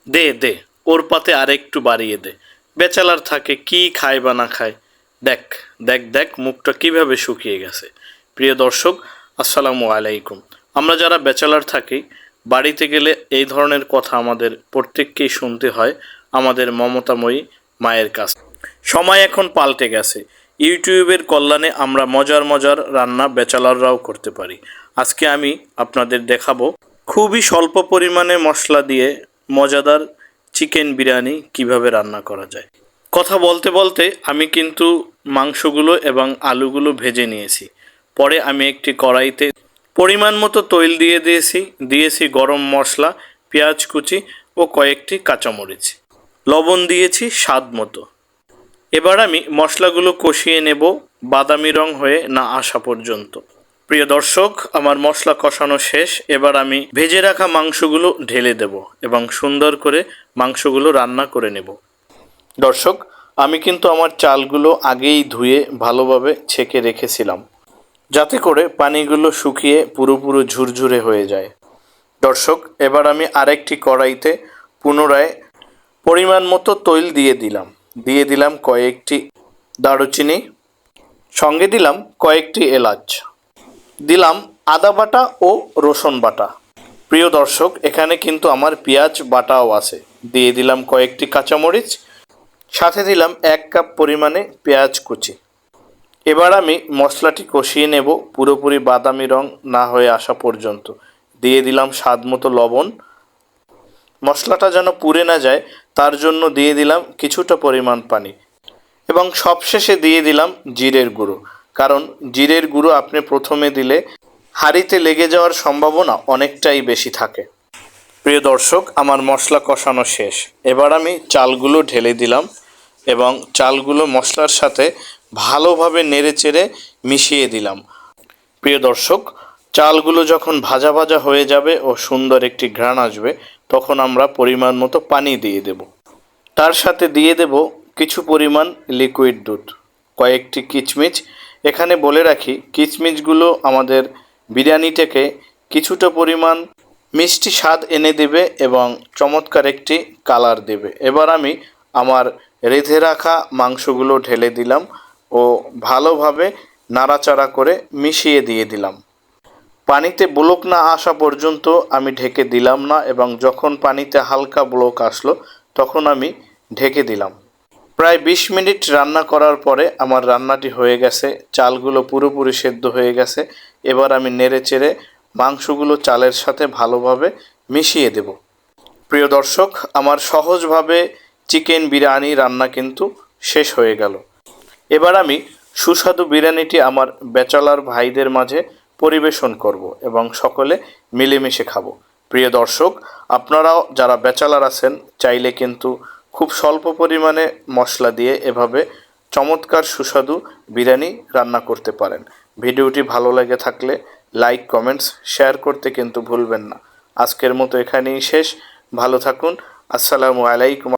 দে দে, ওর পাতে আর একটু বাড়িয়ে দে। ব্যাচেলার থাকে কি খায় বা না খায়। দেখ দেখ দেখ মুখটা কিভাবে শুকিয়ে গেছে। প্রিয় দর্শক, আসসালামু আলাইকুম। আমরা যারা ব্যাচেলার থাকি, বাড়িতে গেলে এই ধরনের কথা আমাদের প্রত্যেককেই শুনতে হয় আমাদের মমতাময়ী মায়ের কাছ। সময় এখন পাল্টে গেছে। ইউটিউবের কল্যাণে আমরা মজার মজার রান্না ব্যাচেলাররাও করতে পারি। আজকে আমি আপনাদের দেখাবো খুবই স্বল্প পরিমাণে মশলা দিয়ে মজাদার চিকেন বিরিয়ানি কিভাবে রান্না করা যায়। কথা বলতে বলতে আমি কিন্তু মাংসগুলো এবং আলুগুলো ভেজে নিয়েছি। পরে আমি একটি কড়াইতে পরিমাণ মতো তৈল দিয়েছি গরম মশলা, পেঁয়াজ কুচি ও কয়েকটি কাঁচামরিচ, লবণ দিয়েছি স্বাদ মতো। এবার আমি মশলাগুলো কষিয়ে নেব বাদামি রং হয়ে না আসা পর্যন্ত। প্রিয় দর্শক, আমার মশলা কষানো শেষ। এবার আমি ভেজে রাখা মাংসগুলো ঢেলে দেব এবং সুন্দর করে মাংসগুলো রান্না করে নেব। দর্শক, আমি কিন্তু আমার চালগুলো আগেই ধুয়ে ভালোভাবে ছেঁকে রেখেছিলাম, যাতে করে পানিগুলো শুকিয়ে পুরোপুরো ঝুরঝুরে হয়ে যায়। দর্শক, এবার আমি আরেকটি কড়াইতে পুনরায় পরিমাণ মতো তৈল দিয়ে দিলাম কয়েকটি দারুচিনি, সঙ্গে দিলাম কয়েকটি এলাচ, দিলাম আদা বাটা ও রসুন বাটা। প্রিয় দর্শক, এখানে কিন্তু আমার পেঁয়াজ বাটাও আছে। দিয়ে দিলাম কয়েকটি কাঁচামরিচ, সাথে দিলাম 1 কাপ পরিমাণে পেঁয়াজ কুচি। এবার আমি মশলাটি কষিয়ে নেব পুরোপুরি বাদামি রং না হয়ে আসা পর্যন্ত। দিয়ে দিলাম স্বাদ মতো লবণ। মশলাটা যেন পুড়ে না যায় তার জন্য দিয়ে দিলাম কিছুটা পরিমাণ পানি এবং সবশেষে দিয়ে দিলাম জিরের গুঁড়ো। কারণ জিরের গুঁড়ো আপনি প্রথমে দিলে হাঁড়িতে লেগে যাওয়ার সম্ভাবনা অনেকটাই বেশি থাকে। প্রিয় দর্শক, আমার মশলা কষানো শেষ। এবার আমি চালগুলো ঢেলে দিলাম এবং চালগুলো মশলার সাথে ভালোভাবে নেড়েচেড়ে মিশিয়ে দিলাম। প্রিয় দর্শক, চালগুলো যখন ভাজা ভাজা হয়ে যাবে ও সুন্দর একটি ঘ্রাণ আসবে, তখন আমরা পরিমাণ মতো পানি দিয়ে দেব। তার সাথে দিয়ে দেব কিছু পরিমাণ লিকুইড দুধ, কয়েকটি কিচমিচ। এখানে বলে রাখি, কিচমিচগুলো আমাদের বিরিয়ানিটাকে কিছুটা পরিমাণ মিষ্টি স্বাদ এনে দেবে এবং চমৎকার একটি কালার দেবে। এবার আমি আমার রেঁধে রাখা মাংসগুলো ঢেলে দিলাম ও ভালোভাবে নাড়াচাড়া করে মিশিয়ে দিয়ে দিলাম। পানিতে ব্লক না আসা পর্যন্ত আমি ঢেকে দিলাম না এবং যখন পানিতে হালকা ব্লক আসলো তখন আমি ঢেকে দিলাম। প্রায় 20 মিনিট রান্না করার পরে আমার রান্নাটি হয়ে গেছে। চালগুলো পুরোপুরি সেদ্ধ হয়ে গেছে। এবার আমি নেড়েচেড়ে মাংসগুলো চালের সাথে ভালোভাবে মিশিয়ে দেব। প্রিয় দর্শক, আমার সহজভাবে চিকেন বিরিয়ানি রান্না কিন্তু শেষ হয়ে গেল। এবার আমি সুস্বাদু বিরিয়ানিটি আমার ব্যাচেলার ভাইদের মাঝে পরিবেশন করব এবং সকলে মিলেমিশে খাবো। প্রিয় দর্শক, আপনারাও যারা ব্যাচেলার আছেন চাইলে কিন্তু খুব স্বল্প পরিমাণে মশলা দিয়ে এভাবে চমৎকার সুস্বাদু বিরিয়ানি রান্না করতে পারেন। ভিডিওটি ভালো লেগে থাকলে লাইক, কমেন্টস, শেয়ার করতে কিন্তু ভুলবেন না। আজকের মতো এখানেই শেষ। ভালো থাকুন। আসসালামু আলাইকুম।